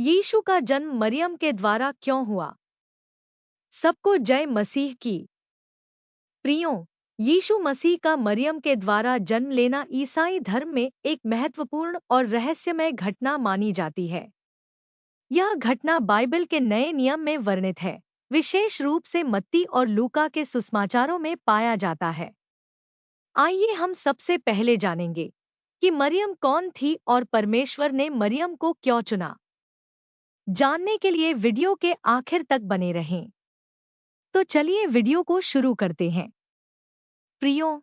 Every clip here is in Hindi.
यीशु का जन्म मरियम के द्वारा क्यों हुआ? सबको जय मसीह की। प्रियों, यीशु मसीह का मरियम के द्वारा जन्म लेना ईसाई धर्म में एक महत्वपूर्ण और रहस्यमय घटना मानी जाती है। यह घटना बाइबल के नए नियम में वर्णित है, विशेष रूप से मत्ती और लूका के सुसमाचारों में पाया जाता है। आइए हम सबसे पहले जानेंगे कि मरियम कौन थी और परमेश्वर ने मरियम को क्यों चुना। जानने के लिए वीडियो के आखिर तक बने रहें। तो चलिए वीडियो को शुरू करते हैं। प्रियों,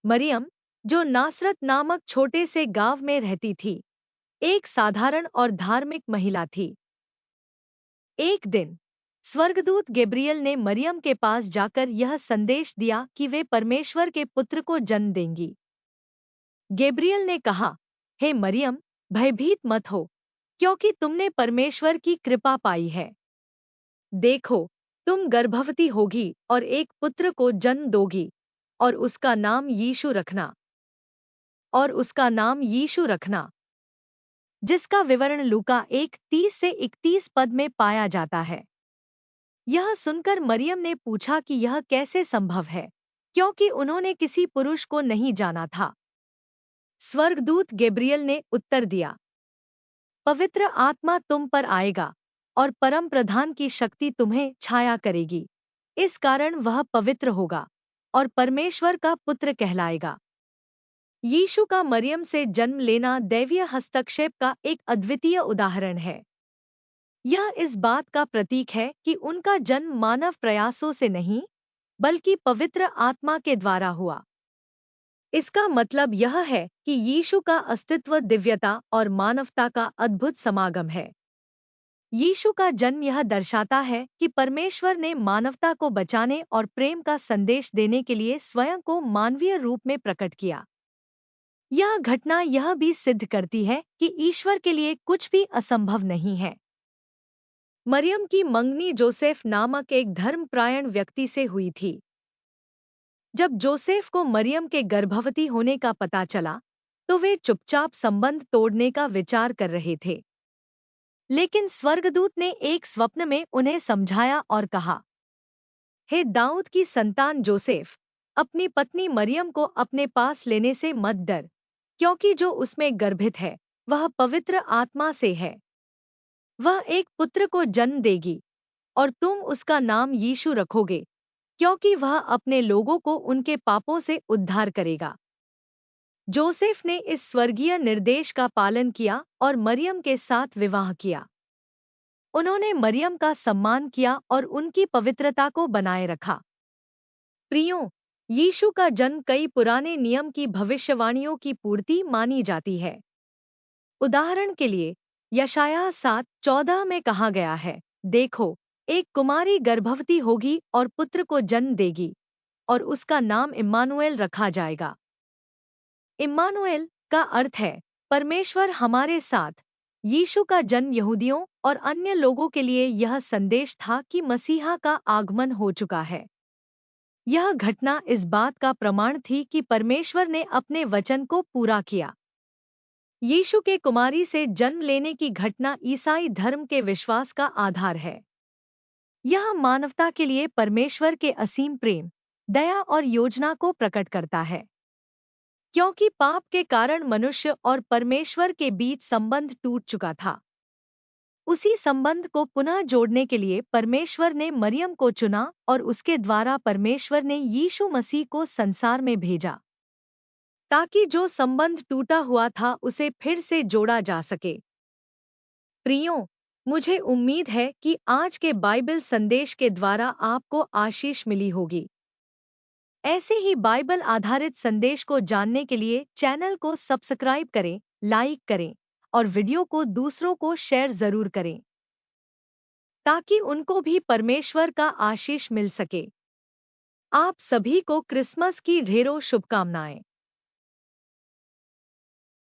मरियम, जो नासरत नामक छोटे से गांव में रहती थी, एक साधारण और धार्मिक महिला थी। एक दिन स्वर्गदूत गैब्रियल ने मरियम के पास जाकर यह संदेश दिया कि वे परमेश्वर के पुत्र को जन्म देंगी। गैब्रियल ने कहा, हे मरियम, भयभीत मत हो, क्योंकि तुमने परमेश्वर की कृपा पाई है। देखो, तुम गर्भवती होगी और एक पुत्र को जन्म दोगी और उसका नाम यीशु रखना, जिसका विवरण लूका 1:30 से 31 पद में पाया जाता है। यह सुनकर मरियम ने पूछा कि यह कैसे संभव है, क्योंकि उन्होंने किसी पुरुष को नहीं जाना था। स्वर्गदूत गैब्रियल ने उत्तर दिया, पवित्र आत्मा तुम पर आएगा और परम प्रधान की शक्ति तुम्हें छाया करेगी। इस कारण वह पवित्र होगा और परमेश्वर का पुत्र कहलाएगा। यीशु का मरियम से जन्म लेना दैवीय हस्तक्षेप का एक अद्वितीय उदाहरण है। यह इस बात का प्रतीक है कि उनका जन्म मानव प्रयासों से नहीं, बल्कि पवित्र आत्मा के द्वारा हुआ। इसका मतलब यह है कि यीशु का अस्तित्व दिव्यता और मानवता का अद्भुत समागम है। यीशु का जन्म यह दर्शाता है कि परमेश्वर ने मानवता को बचाने और प्रेम का संदेश देने के लिए स्वयं को मानवीय रूप में प्रकट किया। यह घटना यह भी सिद्ध करती है कि ईश्वर के लिए कुछ भी असंभव नहीं है। मरियम की मंगनी जोसेफ नामक एक धर्मपरायण व्यक्ति से हुई थी। जब जोसेफ को मरियम के गर्भवती होने का पता चला, तो वे चुपचाप संबंध तोड़ने का विचार कर रहे थे। लेकिन स्वर्गदूत ने एक स्वप्न में उन्हें समझाया और कहा, हे दाऊद की संतान जोसेफ, अपनी पत्नी मरियम को अपने पास लेने से मत डर, क्योंकि जो उसमें गर्भित है वह पवित्र आत्मा से है। वह एक पुत्र को जन्म देगी और तुम उसका नाम यीशु रखोगे, क्योंकि वह अपने लोगों को उनके पापों से उद्धार करेगा। जोसेफ ने इस स्वर्गीय निर्देश का पालन किया और मरियम के साथ विवाह किया। उन्होंने मरियम का सम्मान किया और उनकी पवित्रता को बनाए रखा। प्रियों, यीशु का जन्म कई पुराने नियम की भविष्यवाणियों की पूर्ति मानी जाती है। उदाहरण के लिए, यशायाह 7:14 में कहा गया है, देखो, एक कुमारी गर्भवती होगी और पुत्र को जन्म देगी और उसका नाम इम्मानुएल रखा जाएगा। इम्मानुएल का अर्थ है परमेश्वर हमारे साथ। यीशु का जन्म यहूदियों और अन्य लोगों के लिए यह संदेश था कि मसीहा का आगमन हो चुका है। यह घटना इस बात का प्रमाण थी कि परमेश्वर ने अपने वचन को पूरा किया। यीशु के कुमारी से जन्म लेने की घटना ईसाई धर्म के विश्वास का आधार है। यह मानवता के लिए परमेश्वर के असीम प्रेम, दया और योजना को प्रकट करता है। क्योंकि पाप के कारण मनुष्य और परमेश्वर के बीच संबंध टूट चुका था, उसी संबंध को पुनः जोड़ने के लिए परमेश्वर ने मरियम को चुना और उसके द्वारा परमेश्वर ने यीशु मसीह को संसार में भेजा, ताकि जो संबंध टूटा हुआ था उसे फिर से जोड़ा जा सके। प्रियों, मुझे उम्मीद है कि आज के बाइबल संदेश के द्वारा आपको आशीष मिली होगी। ऐसे ही बाइबल आधारित संदेश को जानने के लिए चैनल को सब्सक्राइब करें, लाइक करें और वीडियो को दूसरों को शेयर जरूर करें, ताकि उनको भी परमेश्वर का आशीष मिल सके। आप सभी को क्रिसमस की ढेरों शुभकामनाएं।